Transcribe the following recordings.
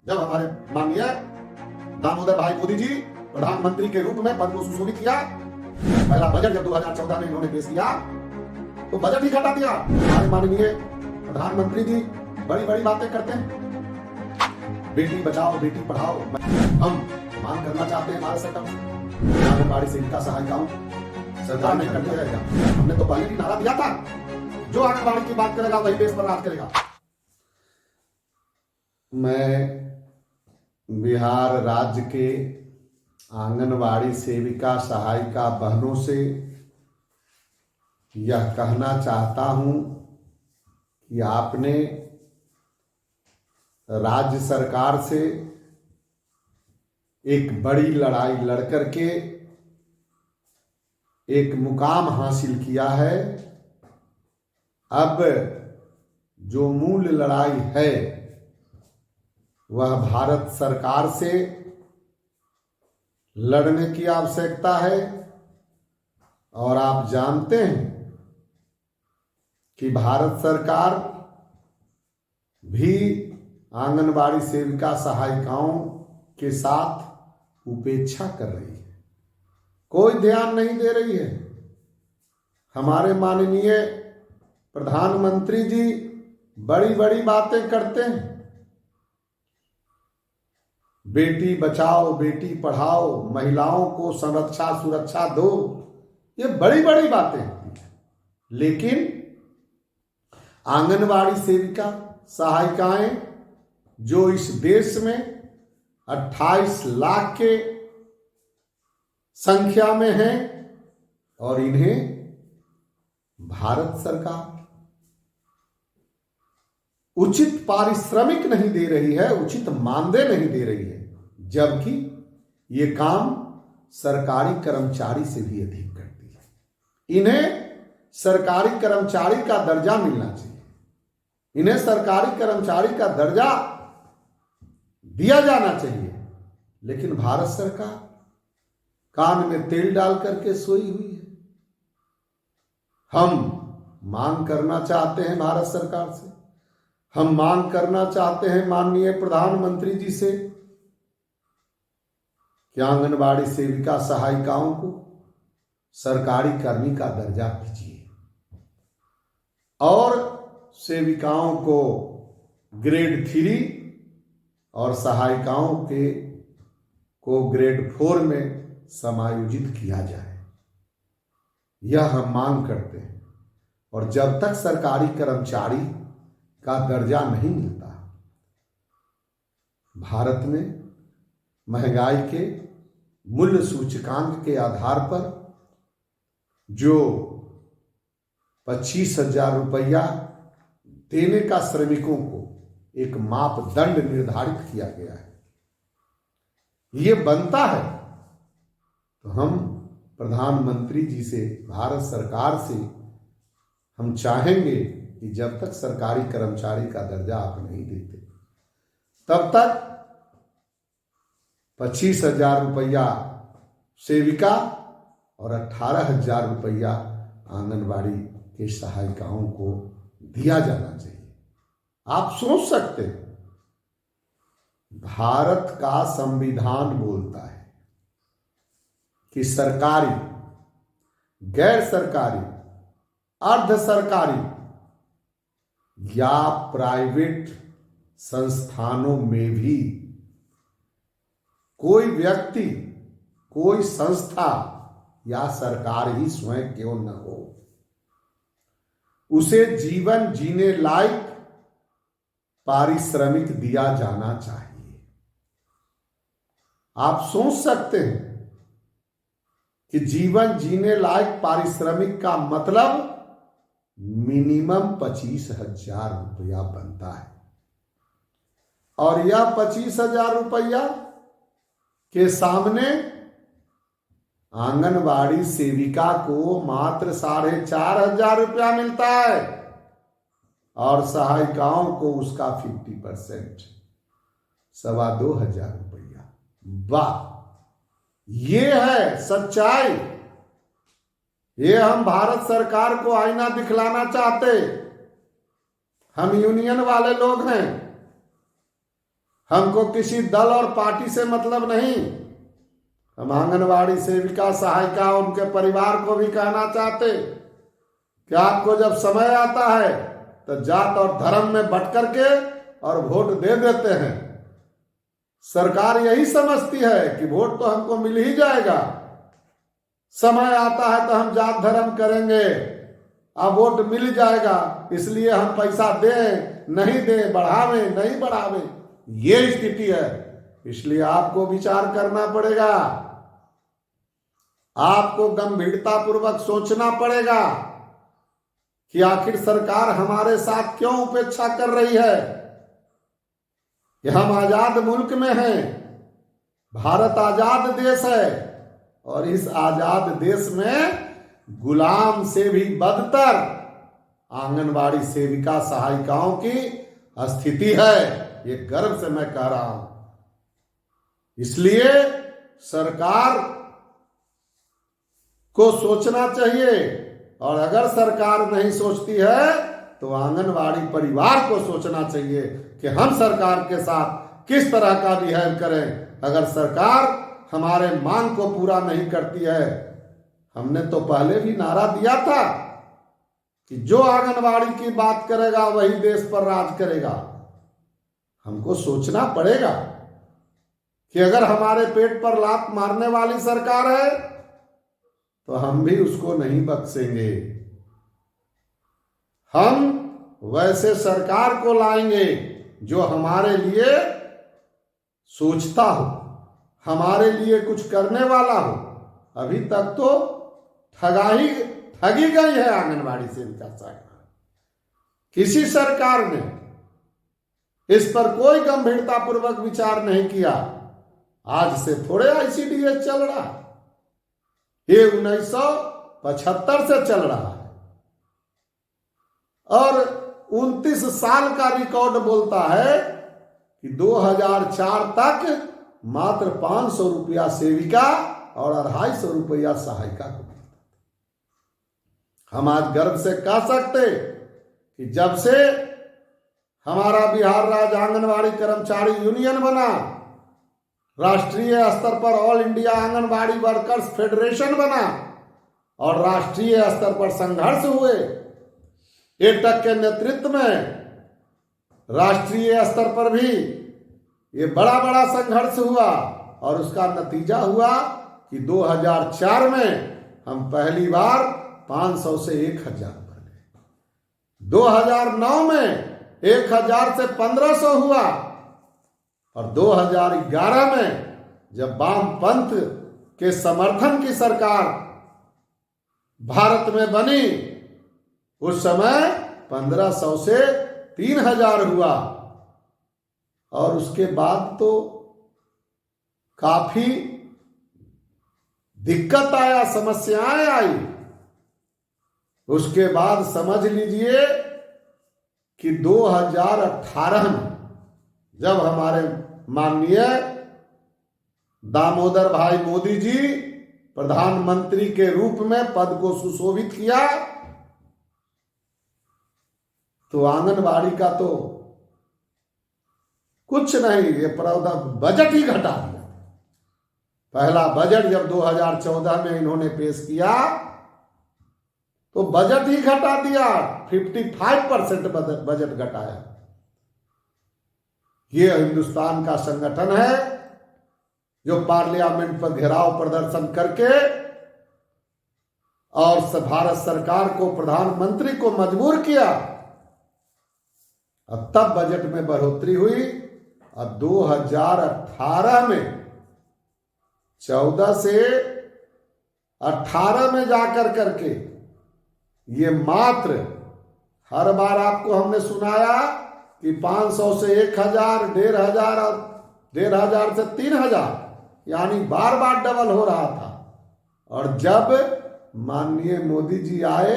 जब हमारे माननीय दामोदर भाई मोदी जी प्रधानमंत्री के रूप में पद को सुशोभित किया, पहला बजट जब 2014 में इन्होंने पेश किया तो बजट ही घटा दिया। हमारे माननीय प्रधानमंत्री जी बड़ी बड़ी बातें करते हैं, बेटी बचाओ बेटी पढ़ाओ। हम मांग करना चाहते हैं भारत सरकार से, आंगनबाड़ी सेविका सहायिकाओं सरकार नहीं करती रहेगा। हमने तो पहले भी नारा दिया था, जो आंगनबाड़ी की बात करेगा वही देश पर राज करेगा। मैं बिहार राज्य के आंगनवाड़ी सेविका सहायिका बहनों से यह कहना चाहता हूं कि आपने राज्य सरकार से एक बड़ी लड़ाई लड़कर के एक मुकाम हासिल किया है। अब जो मूल लड़ाई है वह भारत सरकार से लड़ने की आवश्यकता है। और आप जानते हैं कि भारत सरकार भी आंगनबाड़ी सेविका सहायिकाओं के साथ उपेक्षा कर रही है, कोई ध्यान नहीं दे रही है। हमारे माननीय प्रधानमंत्री जी बड़ी बड़ी बातें करते हैं, बेटी बचाओ बेटी पढ़ाओ, महिलाओं को संरक्षा सुरक्षा दो, ये बड़ी बड़ी बातें हैं। लेकिन आंगनबाड़ी सेविका सहायिकाएं जो इस देश में 28 लाख के संख्या में हैं और इन्हें भारत सरकार उचित पारिश्रमिक नहीं दे रही है, उचित मानदेय नहीं दे रही है, जबकि ये काम सरकारी कर्मचारी से भी अधिक करती है। इन्हें सरकारी कर्मचारी का दर्जा मिलना चाहिए, इन्हें सरकारी कर्मचारी का दर्जा दिया जाना चाहिए। लेकिन भारत सरकार कान में तेल डाल करके सोई हुई है। हम मांग करना चाहते हैं भारत सरकार से, हम मांग करना चाहते हैं माननीय प्रधानमंत्री जी से कि आंगनबाड़ी सेविका सहायिकाओं को सरकारी कर्मी का दर्जा दीजिए और सेविकाओं को ग्रेड 3 और सहायिकाओं को ग्रेड 4 में समायोजित किया जाए। यह हम मांग करते हैं। और जब तक सरकारी कर्मचारी का दर्जा नहीं मिलता, भारत में महंगाई के मूल्य सूचकांक के आधार पर जो 25,000 रुपया देने का श्रमिकों को एक मापदंड निर्धारित किया गया है, ये बनता है। तो हम प्रधानमंत्री जी से, भारत सरकार से हम चाहेंगे कि जब तक सरकारी कर्मचारी का दर्जा आप नहीं देते, तब तक 25,000 रुपया सेविका और 18,000 रुपया आंगनबाड़ी के सहायिकाओं को दिया जाना चाहिए। आप सोच सकते हैं, भारत का संविधान बोलता है कि सरकारी, गैर सरकारी, अर्ध सरकारी या प्राइवेट संस्थानों में भी कोई व्यक्ति, कोई संस्था या सरकार ही स्वयं क्यों न हो, उसे जीवन जीने लायक पारिश्रमिक दिया जाना चाहिए। आप सोच सकते हैं कि जीवन जीने लायक पारिश्रमिक का मतलब मिनिमम 25,000 रुपया बनता है। और यह 25,000 रुपया के सामने आंगनबाड़ी सेविका को मात्र 4,500 रुपया मिलता है और सहायिकाओं को उसका 50%, 2,2500 रुपया। वाह, ये है सच्चाई। ये हम भारत सरकार को आईना दिखलाना चाहते। हम यूनियन वाले लोग हैं, हमको किसी दल और पार्टी से मतलब नहीं। हम आंगनवाड़ी सेविका, सहायिका, उनके परिवार को भी कहना चाहते कि आपको जब समय आता है तो जात और धर्म में बंट करके और वोट दे देते हैं। सरकार यही समझती है कि वोट तो हमको मिल ही जाएगा, समय आता है तो हम जात धर्म करेंगे, अब वोट मिल जाएगा, इसलिए हम पैसा दें नहीं दें, बढ़ावे नहीं बढ़ावे, ये स्थिति है। इसलिए आपको विचार करना पड़ेगा, आपको गंभीरता पूर्वक सोचना पड़ेगा कि आखिर सरकार हमारे साथ क्यों उपेक्षा कर रही है। कि हम आजाद मुल्क में हैं, भारत आजाद देश है, और इस आजाद देश में गुलाम से भी बदतर आंगनवाड़ी सेविका सहायिकाओं की स्थिति है। ये गर्व से मैं कह रहा हूं। इसलिए सरकार को सोचना चाहिए, और अगर सरकार नहीं सोचती है तो आंगनवाड़ी परिवार को सोचना चाहिए कि हम सरकार के साथ किस तरह का बिहेव करें। अगर सरकार हमारे मांग को पूरा नहीं करती है, हमने तो पहले भी नारा दिया था कि जो आंगनवाड़ी की बात करेगा वही देश पर राज करेगा। हमको सोचना पड़ेगा कि अगर हमारे पेट पर लात मारने वाली सरकार है तो हम भी उसको नहीं बख्शेंगे। हम वैसे सरकार को लाएंगे जो हमारे लिए सोचता हो, हमारे लिए कुछ करने वाला हो। अभी तक तो ठगी गई है आंगनवाड़ी सेविका सरकार। किसी सरकार ने इस पर कोई गंभीरता पूर्वक विचार नहीं किया। आज से थोड़े ICDS चल रहा, ये 1975 से चल रहा है, और 29 साल का रिकॉर्ड बोलता है कि 2004 तक मात्र 500 रुपया सेविका और 250 रुपया सहायिका को मिलता। हम आज गर्व से कह सकते कि जब से हमारा बिहार राज्य आंगनवाड़ी कर्मचारी यूनियन बना, राष्ट्रीय स्तर पर all India anganwadi workers federation बना, और राष्ट्रीय स्तर पर संघर्ष हुए, एटक के नेतृत्व में राष्ट्रीय स्तर पर भी ये बड़ा बड़ा संघर्ष हुआ, और उसका नतीजा हुआ कि 2004 में हम पहली बार 500 से 1000 बढ़ गए। 2009 में 1000 से 1500 हुआ, और 2011 में जब वामपंथ के समर्थन की सरकार भारत में बनी, उस समय 1500 से 3000 हुआ, और उसके बाद तो काफी दिक्कत आया, समस्याएं आई। उसके बाद समझ लीजिए कि 2018 में जब हमारे माननीय दामोदर भाई मोदी जी प्रधानमंत्री के रूप में पद को सुशोभित किया, तो आंगनवाड़ी का तो कुछ नहीं, ये बजट ही घटा दिया। पहला बजट जब 2014 में इन्होंने पेश किया तो बजट ही घटा दिया, 55% बजट घटाया। ये हिंदुस्तान का संगठन है जो पार्लियामेंट पर घेराव प्रदर्शन करके और भारत सरकार को, प्रधानमंत्री को मजबूर किया, और तब बजट में बढ़ोतरी हुई। और 2018 में 14 से 18 में जाकर करके ये मात्र, हर बार आपको हमने सुनाया कि 500 से 1000, 1500 से 3000, यानी बार बार डबल हो रहा था। और जब माननीय मोदी जी आए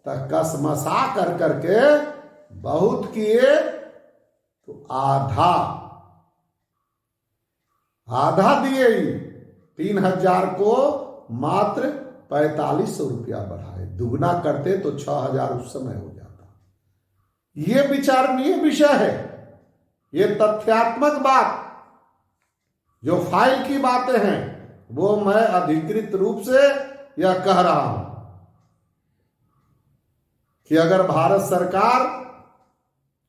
तो कसमसा कर करके बहुत किए, तो आधा दिए ही, 3000 को मात्र 4500 रुपया बढ़ाए। दुगना करते तो 6000 उस समय हो जाता। ये विचारणीय विषय है ये तथ्यात्मक बात जो फाइल की बातें हैं वो मैं अधिकृत रूप से यह कह रहा हूं कि अगर भारत सरकार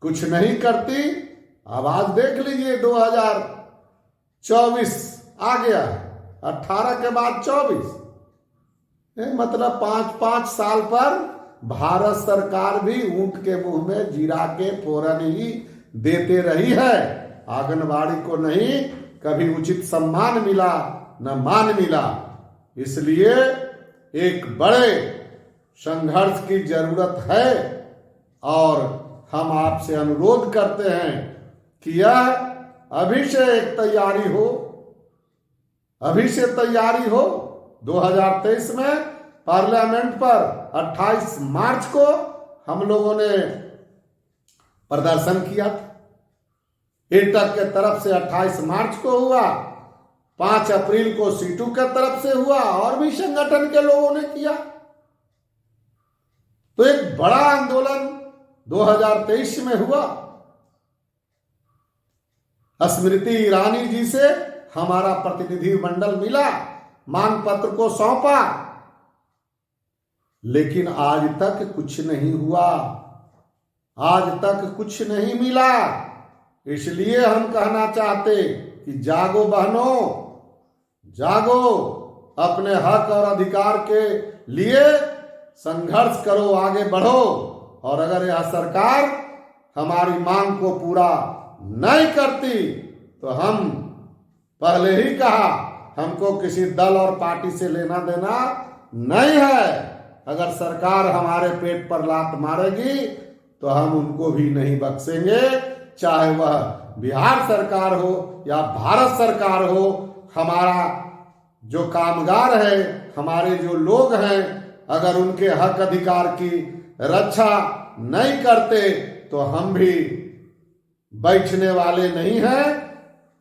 कुछ नहीं करती, अब आज देख लीजिए 2024 आ गया, 18 के बाद 24, मतलब 5-5 साल पर भारत सरकार भी ऊंट के मुंह में जीरा के फोरन ही देते रही है। आंगनबाड़ी को नहीं कभी उचित सम्मान मिला न मान मिला। इसलिए एक बड़े संघर्ष की जरूरत है और हम आपसे अनुरोध करते हैं कि यह अभी से एक तैयारी हो, अभी से तैयारी हो। 2023 में पार्लियामेंट पर 28 मार्च को हम लोगों ने प्रदर्शन किया था। इंटक के तरफ से 28 मार्च को हुआ, 5 अप्रैल को सीटू के तरफ से हुआ और भी संगठन के लोगों ने किया। तो एक बड़ा आंदोलन 2023 में हुआ। स्मृति ईरानी जी से हमारा प्रतिनिधि मंडल मिला, मांग पत्र को सौंपा, लेकिन आज तक कुछ नहीं हुआ, आज तक कुछ नहीं मिला। इसलिए हम कहना चाहते कि जागो बहनों, जागो, अपने हक और अधिकार के लिए संघर्ष करो, आगे बढ़ो। और अगर यह सरकार हमारी मांग को पूरा नहीं करती तो हम पहले ही कहा, हमको किसी दल और पार्टी से लेना देना नहीं है। अगर सरकार हमारे पेट पर लात मारेगी तो हम उनको भी नहीं बख्शेंगे, चाहे वह बिहार सरकार हो या भारत सरकार हो। हमारा जो कामगार है, हमारे जो लोग हैं, अगर उनके हक अधिकार की रक्षा नहीं करते तो हम भी बैठने वाले नहीं हैं।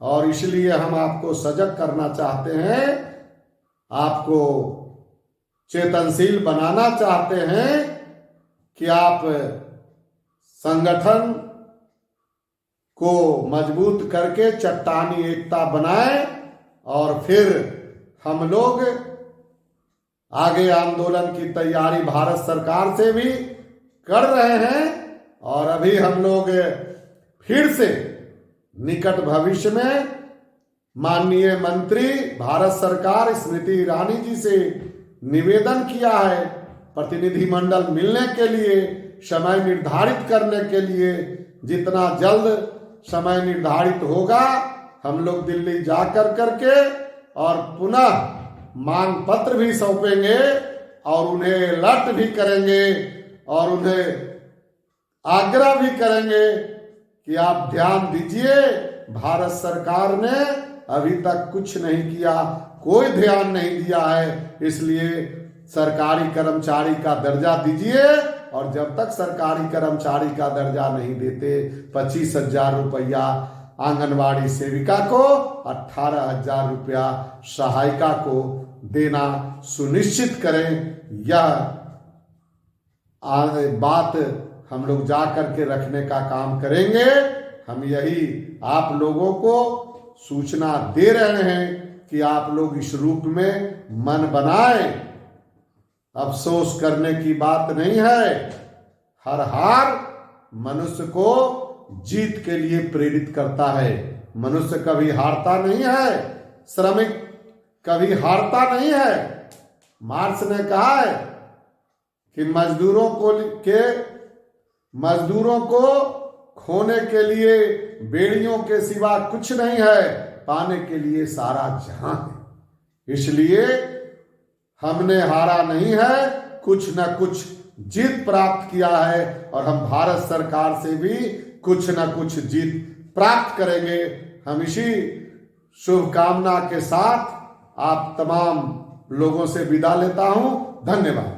और इसलिए हम आपको सजग करना चाहते हैं, आपको चेतनशील बनाना चाहते हैं कि आप संगठन को मजबूत करके चट्टानी एकता बनाएं और फिर हम लोग आगे आंदोलन की तैयारी भारत सरकार से भी कर रहे हैं। और अभी हम लोग फिर से निकट भविष्य में माननीय मंत्री भारत सरकार स्मृति ईरानी जी से निवेदन किया है, प्रतिनिधि मंडल मिलने के लिए, समय निर्धारित करने के लिए। जितना जल्द समय निर्धारित होगा हम लोग दिल्ली जाकर करके और पुनः मांग पत्र भी सौंपेंगे और उन्हें अलर्ट भी करेंगे और उन्हें आग्रह भी करेंगे कि आप ध्यान दीजिए, भारत सरकार ने अभी तक कुछ नहीं किया, कोई ध्यान नहीं दिया है। इसलिए सरकारी कर्मचारी का दर्जा दीजिए। और जब तक सरकारी कर्मचारी का दर्जा नहीं देते 25,000 रुपया आंगनवाड़ी सेविका को, 18,000 रुपया सहायिका को देना सुनिश्चित करें। यह बात हम लोग जा करके रखने का काम करेंगे। हम यही आप लोगों को सूचना दे रहे हैं कि आप लोग इस रूप में मन बनाएं। अफसोस करने की बात नहीं है। हर हार मनुष्य को जीत के लिए प्रेरित करता है। मनुष्य कभी हारता नहीं है, श्रमिक कभी हारता नहीं है। मार्क्स ने कहा है कि मजदूरों को खोने के लिए बेड़ियों के सिवा कुछ नहीं है, पाने के लिए सारा जहां है। इसलिए हमने हारा नहीं है, कुछ न कुछ जीत प्राप्त किया है और हम भारत सरकार से भी कुछ न कुछ जीत प्राप्त करेंगे। हम इसी शुभकामना के साथ आप तमाम लोगों से विदा लेता हूं। धन्यवाद।